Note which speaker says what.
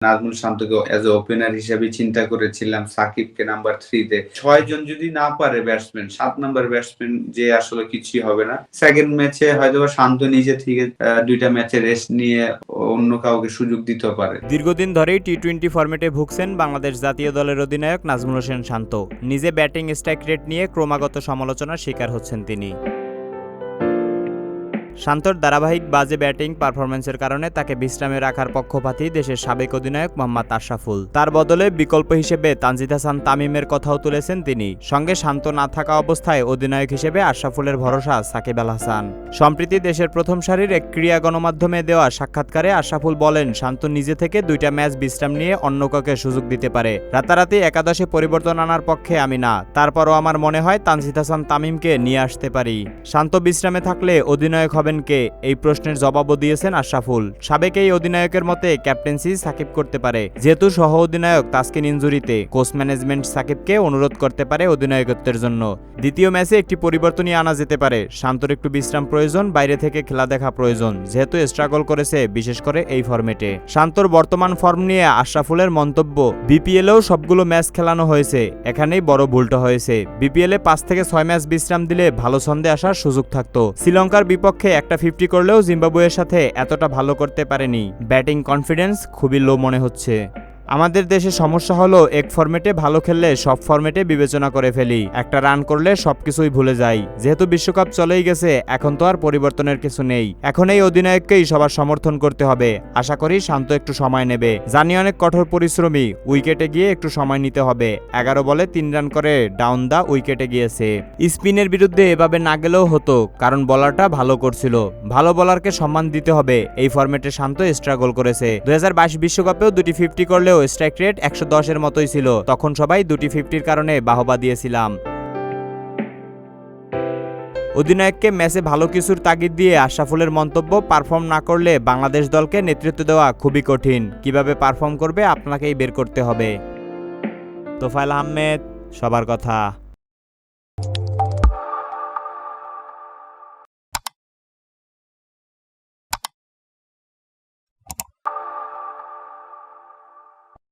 Speaker 1: Nazmul শান্তকে as a opener হিসেবে চিন্তা করেছিলাম, সাকিবকে নাম্বার 3 তে। ৬ জন যদি না পারে ব্যাটসম্যান, ৭ নাম্বার ব্যাটসম্যান যে আসলে কিছুই হবে না। সেকেন্ড ম্যাচে হয়তোবা শান্ত নিজে থেকে ২ টা ম্যাচে রেস্ট নিয়ে অন্য কাউকে সুযোগ দিতে পারে।
Speaker 2: দীর্ঘদিন ধরেই টি-20 ফরম্যাটে ভুগছেন বাংলাদেশ জাতীয় দলের অধিনায়ক নাজমুল হোসেন শান্ত। নিজে ব্যাটিং স্ট্রাইক রেট নিয়ে ক্রমাগত সমালোচনার শিকার হচ্ছেন তিনি। শান্তর ধারাবাহিক বাজে ব্যাটিং পারফরম্যান্সের কারণে তাকে বিশ্রামে রাখার পক্ষপাতী দেশের সাবেক অধিনায়ক মোহাম্মদ আশরাফুল। তার বদলে বিকল্প হিসেবে তানজিদ হাসান তামিমের কথাও তুলেছেন তিনি। সঙ্গে শান্ত না থাকা অবস্থায় অধিনায়ক হিসেবে আশরাফুলের ভরসা সাকিব আল হাসান। সম্প্রতি দেশের প্রথম সারির এক ক্রীড়া গণমাধ্যমে দেওয়া সাক্ষাৎকারে আশরাফুল বলেন, শান্ত নিজে থেকে 2টা ম্যাচ বিশ্রাম নিয়ে অন্য কাউকে সুযোগ দিতে পারে। রাতারাতি একাদশে পরিবর্তন আনার পক্ষে আমি না, তারপরও আমার মনে হয় তানজিদ হাসান তামিমকে নিয়ে আসতে পারি। শান্ত বিশ্রামে থাকলে অধিনায়ক হবেন কে, এই প্রশ্নের জবাবও দিয়েছেন আশরাফুল। সাবেক এই অধিনায়কের মতে ক্যাপ্টেন্সি সাকিব করতে পারে, যেহেতু সহ অধিনায়ক তাসকিন ইনজুরিতে। কোচ ম্যানেজমেন্ট সাকিবকে অনুরোধ করতে পারে অধিনায়কত্বের জন্য। দ্বিতীয় ম্যাচে একটি পরিবর্তনই আনা যেতে পারে। শান্তর একটু বিশ্রাম প্রয়োজন, বাইরে থেকে খেলা দেখা প্রয়োজন, যেহেতু স্ট্রাগল করেছে বিশেষ করে এই ফরম্যাটে। শান্তর বর্তমান ফর্ম নিয়ে আশরাফুলের মন্তব্য, বিপিএলেও সবগুলো ম্যাচ খেলানো হয়েছে, এখানেই বড় ভুলটা হয়েছে। বিপিএলে 5 থেকে 6 ম্যাচ বিশ্রাম দিলে ভালো ছন্দে আসার সুযোগ থাকতো। শ্রীলঙ্কার বিপক্ষে একটা 50 করলেও জিম্বাবুয়ের সাথে এতটা ভালো করতে পারেনি। ব্যাটিং কনফিডেন্স খুবই লো মনে হচ্ছে। আমাদের দেশে সমস্যা হলো এক ফরম্যাটে ভালো খেললে সব ফরম্যাটে বিবেচনা করে ফেলি, একটা রান করলে সবকিছুই ভুলে যাই। যেহেতু বিশ্বকাপ চলেই গেছে, এখন তো আর পরিবর্তনের কিছু নেই। এখন এই অধিনায়ককেই সবার সমর্থন করতে হবে। আশা করি শান্ত একটু সময় নেবে। জানি অনেক কঠোর পরিশ্রমী, উইকেটে গিয়ে একটু সময় নিতে হবে। 11 বলে 3 রান করে ডাউন দা উইকেটে গিয়েছে। স্পিনের বিরুদ্ধে এভাবে না গেলেও হতো, কারণ বলারটা ভালো করছিল। ভালো বলারকে সম্মান দিতে হবে। এই ফরম্যাটে শান্ত স্ট্রাগল করেছে। 2022 বিশ্বকাপেও 2টি 50 করলেও স্ট্রাইক রেট 110-এর মতোই ছিল। তখন সবাই 2টি 50-র কারণে বাহবা দিয়েছিলাম। অধিনায়ককে ম্যাচে ভালো কিছুর তাগিদ দিয়ে আশরাফুলের মন্তব্য, পারফর্ম না করলে বাংলাদেশ দলকে নেতৃত্ব দেওয়া খুবই কঠিন। কিভাবে পারফর্ম করবে আপনাকেই বের করতে হবে। তোফায়েল আহমেদ, সবার কথা।